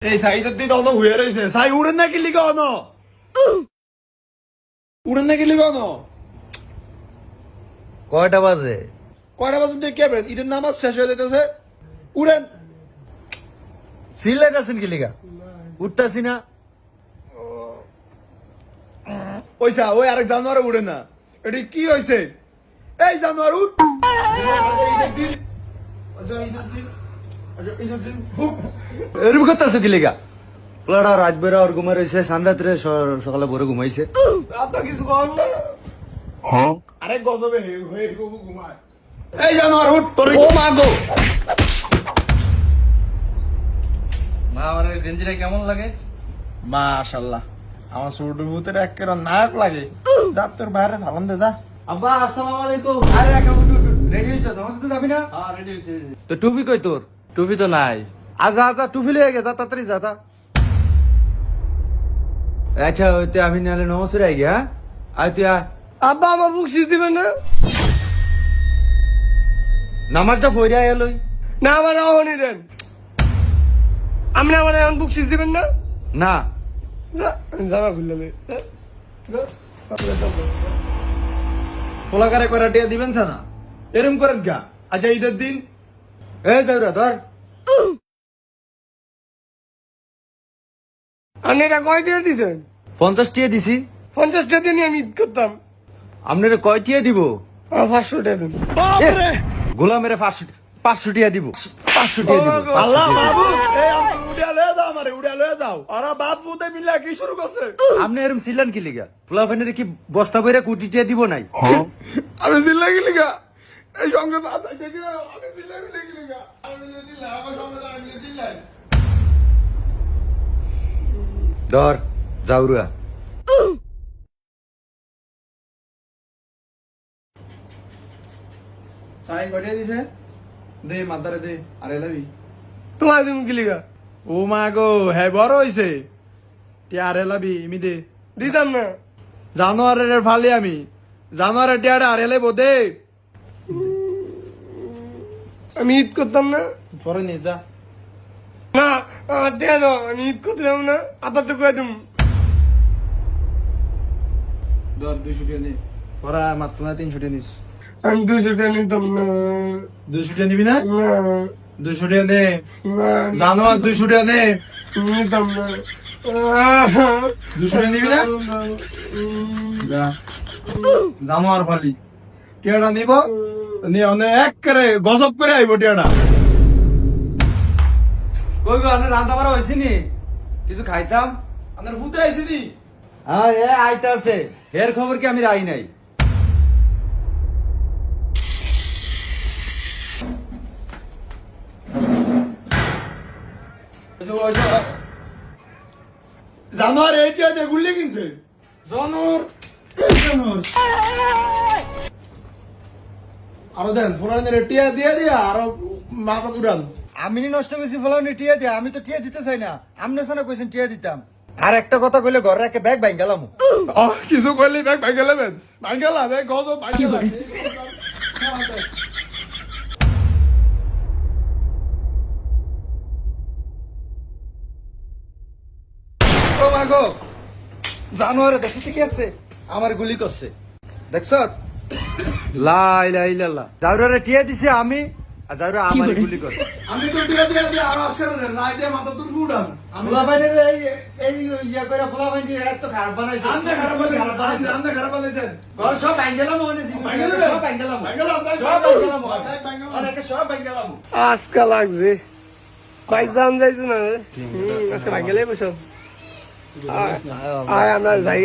এই সাইদের দিকে অন হয়ে রয়েছে সাই উড়েন না কিলি অন উড়েন না কিলি অন কয়টা বাজে? কয়টা বাজে দেখে ঈদের নামাজ শেষ হয়ে যেতেছে উড়েন সিলেট আছেন কি লিগা? উঠতাছি না। ওইসা ওই আরেক জানোয়ার উড়ে না এটি কি হয়েছে এই জানোয়ার উঠ এরকম করতেছো কি লিগা? পোলাটা রাত বেড়া ওর ঘুমাই রয়েছে, সানরাত্রে সকালে ভোরে ঘুমাইছে। আপনার কিছু কর না আরে গজবে হয়ে ঘুমায় এই জানোয়ার উঠ তোর ও মা গো! মা আমার গেঞ্জিটা কেমন লাগে? মাশাআল্লাহ আমার ছোট ভূতের একেবারে নায়ক লাগে যা তোর বাইরে সালাম দে যা আব্বা আসসালামু আলাইকুম। আরে একা রেডি হইছ? তোমার সাথে যাবি না? হ্যাঁ রেডি হইছে। তো টুপি কই তোর? টুপি তো নাই। আজা আজা টুপি লয়ে গে, যা তাড়াতাড়ি যা তা। আচ্ছা ওইতে আমি নালে নমস্কার আই গিয়া। আয় তুই আয়। আব্বা আমার বকশিস দিবেন না? নামাজটা পড়ে আয় লই। না আমার অহনি দেন। আপনি আমার এখন বকশিস দিবেন না? না জামা খুললে দে। পোলাকারে করে টিয়া দিবেন না এরম করেন গা আচ্ছা ঈদের দিন এ যাউরা ধর। আপনি এটা কয় দিয়ে দিছেন? 50 টিয়া দিছি। 50 টাকা দিয়ে নিয়ে আমি ঈদ করতাম। আপনারে কয় টিয়া দিব? আমার 500 টাকা দেন। গোলামের 500 টিয়া দিব। 500 টিয়া দিব। আল্লাহ বাবু এই আমি উড়িয়া লয়ে দাও আমারে উড়িয়া লয়ে দাও ওরা বাপ ফুতে মিলে কি শুরু করছে আপনি এরম ছিলেন কি লিগা? পোলাপানের কি বস্তা বইরা কোটি টিয়া দিব নাই? আমি জিল্লা গেলি গা এই সঙ্গে বাসায় থেকে আমি জিল্লা মিলে গেলি গা আমি জিল্লা আমার সঙ্গে আমি জিল্লাই ধর যাউরা। সাই গড়িয়ে দিছে দে মাদারে দে আরে লাবি তোমার দিন কি লিগা? ও মা গো হ্যাঁ বড় হইছে টিয়া আরে লাবি ইমি দে দিতাম না। জানোয়ারের ফালি আমি জানোয়ারের টিয়াটা আরে লাইব দে আমি ঈদ করতাম না। পরে নিয়ে যা না আমার টাকা দাও, আমি ঈদ করতাম না। আবার তো কয়ে তুমি ধর 200 টাকা নে পরা মাত্র না 300 টাকা নিস আমি 200 টাকা নিতাম না। 200 টাকা নিবি না না 200 টাকা নে না জানোয়ার 200 টাকা নে নিতাম না। 200 টাকা নিবি না যা জানোয়ার ফালি টিয়াটা নিব নিয়ে অনেক এক করে গজব করে আইব টিয়াটা কই গো আপনি রান্না বাড়া হইছে নি? কিছু খাইতাম। আপনার ফুতে আইছি নি হ্যাঁ এ আইতাছে। এর খবর কি আমি রাই নাই। জানোয়ার এই টিয়াতে গুলি কিনছে জানোয়ার আরো দেন ফোরানের টিয়া দিয়ে দিয়া আরো মাথা উড়ান আমি নি নষ্ট করেছি ফলানি টিয়া দিয়া। আমি তো টিয়া দিতে চাই না। আপনি সানা কইছেন টিয়া দিতাম। আর একটা কথা কইলে ঘরে একটা ব্যাগ ভাঙ গেলাম। কিছু করলে ব্যাগ ভাঙ্গেলে ভাঙ্গেলা ব্যাগ গজব ভাঙ্গেলা ও মা গো! জানোয়ারে দেশে থেকে আছে আমার গুলি করছে। দেখছ? লাই লাই লাল্লা জাউরারে টিয়া দিছে আমি, আর জাউরা আমার গুলি করে। আমি তো টিয়া দিয়ে দিয়ে আরো আসকারে দেন নাই দিয়ে মাথা তুলবো উড়ান আমি ফুলাবাইনের এই ইয়া করে ফুলাবাইনের এত খারাপ বানাইছে। আন্দে খারাপ বানাইছেন আন্দে খারাপ বানাইছেন ঘর সব ভাঙ্গেলাম মনে ছিল। সব ভাঙ্গেলাম। অনেকে সব ভাঙ্গেলাম। আজকা লাগছে কয়েক জাম যাইতো না। আজকে ভাগেলে বসো আয় আমরা যাই